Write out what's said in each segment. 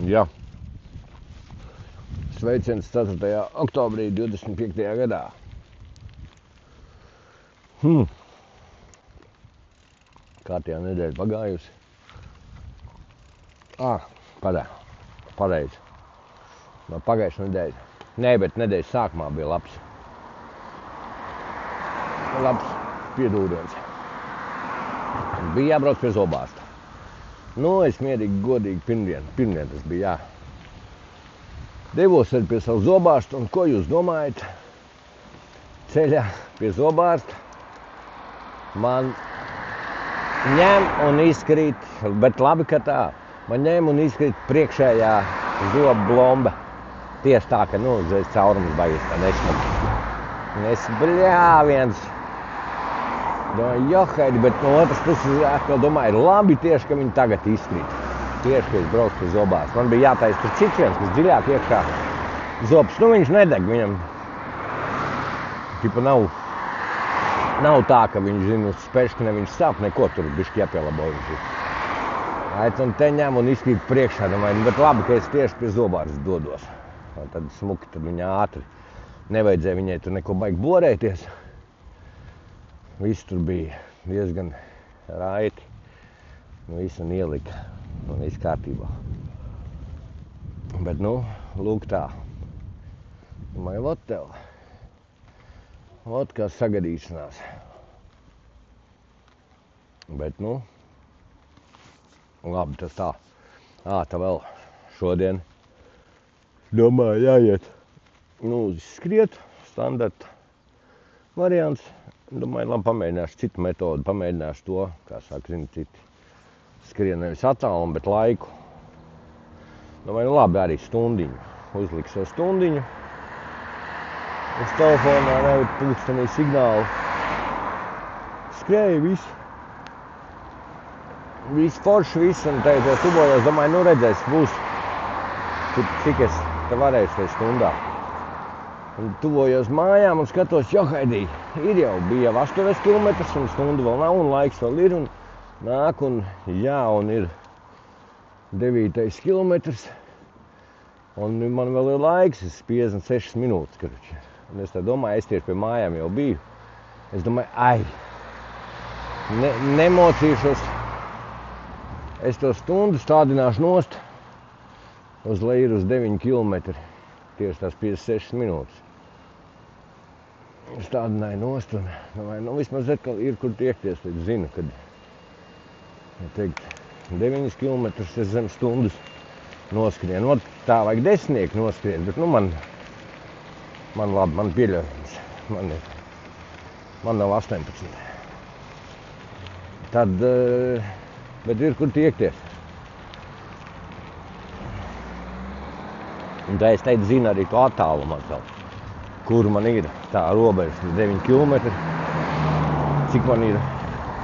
Jā. Sveiciens 4. oktobrī 25. gadā. Kārtējā nedēļa pagājusi. Pareizi. No pagājušā nedēļa. Nē, bet nedēļas sākumā bija labs piedūriens. Bija jābrauc pie zobārsta. Es mierīgi, godīgi pirmdien tas bija, jā. Devos arī pie savu zobārstu, un ko jūs domājat? Ceļā pie zobārsta man ņem un izkrīt, bet labi, ka tā, man ņem un izkrīt priekšējā zoba blomba. Tieši tā, ka, uzreiz caurums baigies tā nesmuki. Un es bļāviens. Domāju, johaidi, bet no otras puses atkal domāju, labi tieši, ka viņi tagad izkrīt. Tieši, ka es braucu pie zobārsta. Man bija jātaisa tur cits viens, kas dziļāk iekšā zobs. Viņš nedeg, viņam tipa nav tā, ka viņš zina uz speškne, viņš sāp, neko tur bišķi jāpielabo viņš ir. Un te ņem un izkrīt priekšā, domāju, bet labi, ka es tieši pie zobārsta dodos. Un tad smuki, tad viņa ātri. Nevajadzēja viņai tur neko baigi borēties. Viss tur bija diezgan raiti. Visu un ielika. Un viss kārtībā. Bet, lūk tā. Domāju, vot tev. Vot kā sagadīšanās. Bet, labi, tas tā. Tā vēl šodien. Domāju, jāiet. Skriet, standarta variants. Domāju, labi, pamēģināšu citu metodu, pamēģināšu to, kā saka, zini, citi. Skrien nevis attālumu, bet laiku. Domāju, labi, arī stundiņu. Uzliku savu stundiņu. Uz telefonā nevar pulkstenī signālu. Skrēju visu. Visu forši, visu, un te tuvojos, domāju, redzēs, būs, cik es te varēšu tajā stundā. Un tuvojos mājām un skatos, johaidī, jau bija 8 kilometrus un stundu vēl nav, un laiks vēl ir, un nāk, un ir 9. kilometrs, un man vēl ir laiks, 56 minūtes, karuči. Un es tā domāju, es tieši pie mājām jau biju. Es domāju, nemocīšos, es to stundu stādināšu nost, uz leju ir uz 9 kilometri, tieši tās 56 minūtes. Stādināju nost un domāju, vismaz atkal ir, kur tiekties, tad zinu, kad, ja teikt, 9 kilometrus es zem stundas noskrienu. Tā vajag 10 noskrien, bet, man labi, man pieļaujams. Man nav 18. Tad, bet ir, kur tiekties. Un tā es teicu, zinu arī to attālumu atkal. Kur man ir tā robeža, 9 kilometri, cik man ir,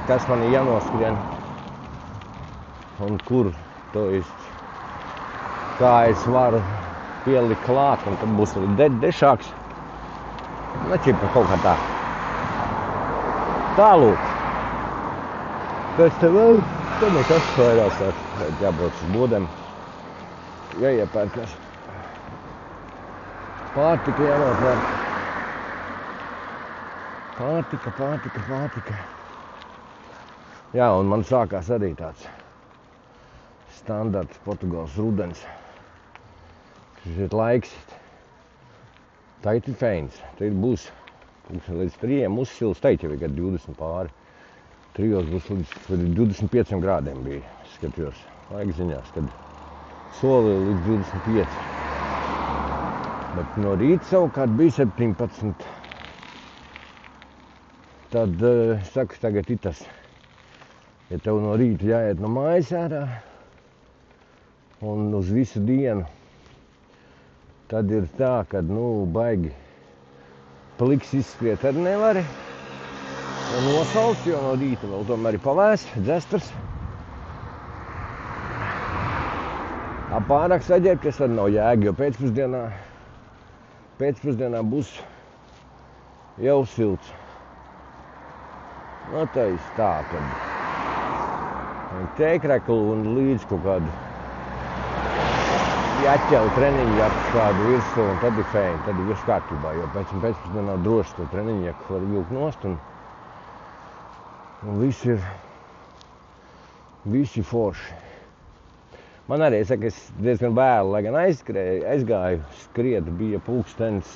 kas man ir jānoskrien un kur, to es, kā es varu pielikt klāt, un tad būs arī dešāks. Čipa kaut kā tā. Tālūk. Kas te vēl? Te nekas vairāk jābrauc uz bodēm, jāiepērkās. Pārtika jānopērk. Pārtika. Jā, un man sākās arī tāds standarts Portugāles rudens. Šis ir laiks. Tagad ir feins. Tagad būs līdz 3 uzsils, teikt jau ir 20 pāri. 3 būs līdz 25 grādiem bija, skatījos laika ziņās, kad soli līdz 25. Bet no rīta savukārt bija 17. Tad, saku, tagad ir tas, ja tev no rīta jāiet no mājas ārā un uz visu dienu, tad ir tā, ka, baigi pliks izskriet arī nevari un nosaukt, jo no rīta vēl tomēr ir pavēs, dzestars. Pārāk saģērbties tad nav jēga, jo pēcpusdienā būs jau silts. Tā ir tā, kad ķēkreklu un līdz kaut kādu Jāķēl treniņu jaku kādu virsū, un tad ir fēni, tad ir viss kārtībā, jo pēcpusdienā droši to treniņu jaku var vilkt nost, un visi forši. Man arī, es saku, es diezgan vēlu, lai gan aizgāju, skriet, bija pulkstens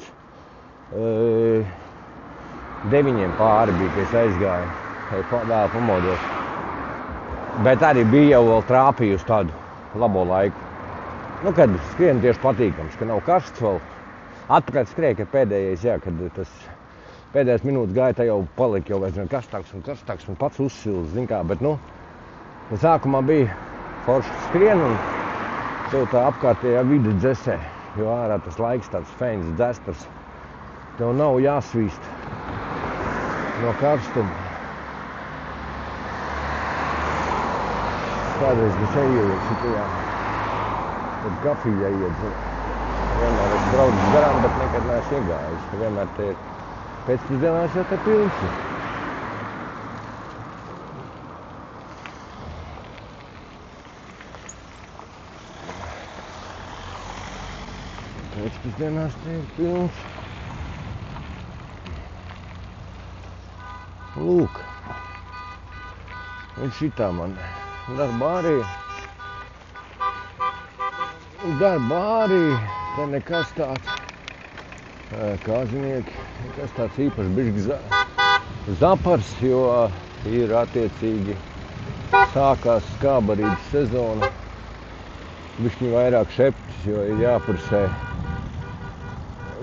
9 pāri bija, kad es aizgāju, vēl pamodos. Bet arī bija jau vēl trāpījusi tādu labo laiku. Nu, kad skrien tieši patīkams, ka nav karsts vēl. Atpakaļ skrēja, kad pēdējais, jā, kad tas pēdējais minūtes gāja, tā jau palika jau aizvien karstāks un pats uzsils, zin kā, bet, nu, sākumā bija forši skrien un tev tā apkārtējā vide dzesē, jo ārā tas laiks tāds feins dzestars. Tev nav jāsvīst no karstuma. Kādreiz es eju šitajā, tad kafija iet. Vienmēr es braucu garām, bet nekad neesmu iegājis. Vienmēr te ir pēcpusdienās jau te pilns. Pēcpusdienās te ir pilns. Lūk. Un šitā man darbā arī, te nekas tāds, kāzinieki, nekas tāds īpaši bišķi zapars, jo ir attiecīgi sākās skābarības sezona, bišķi vairāk šeptis, jo ir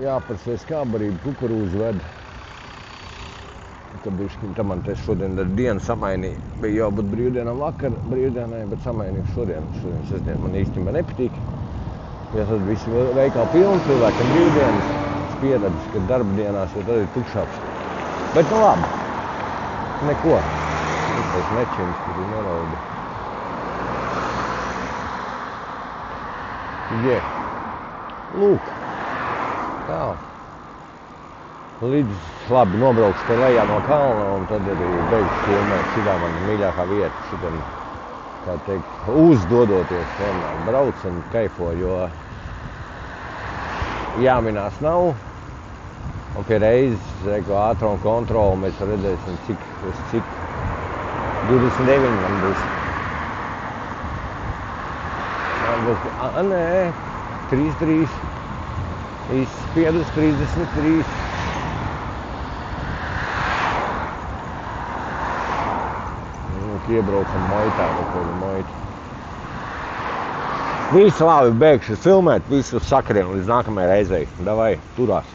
jāparsē skābarība, kukurūzu ved. Ka bišķiņ, tā man te šodien ar dienu samainīja. Bija jābūt brīvdienam vakar, brīvdienai, bet samainīju šodien sestdien man īstenībā nepatīk. Ja tad visi veikali pilni, cilvēkam brīvdienas, pieredzi, ka darba dienās jau tad ir tukšāks. Bet nu labi, neko. Tas nečins, kur ir nerauda. Lūk, tā. Līdz labi nobraukšu te lejā no kalna un tad arī beigšu filmēt. Šitā man mīļākā vieta, šitam, kā teikt, uzdodoties vienmēr brauc un kaifo, jo jāminās nav. Un pie reizes, reku, ātruma kontroli mēs redzēsim, cik 29 man būs. Nē, 33, izspiedus 33. Iebraucam moitā, kaut moitu. Visu labi, beigšu filmēt, visu sakrien līdz nākamajai reizei. Davai, turās!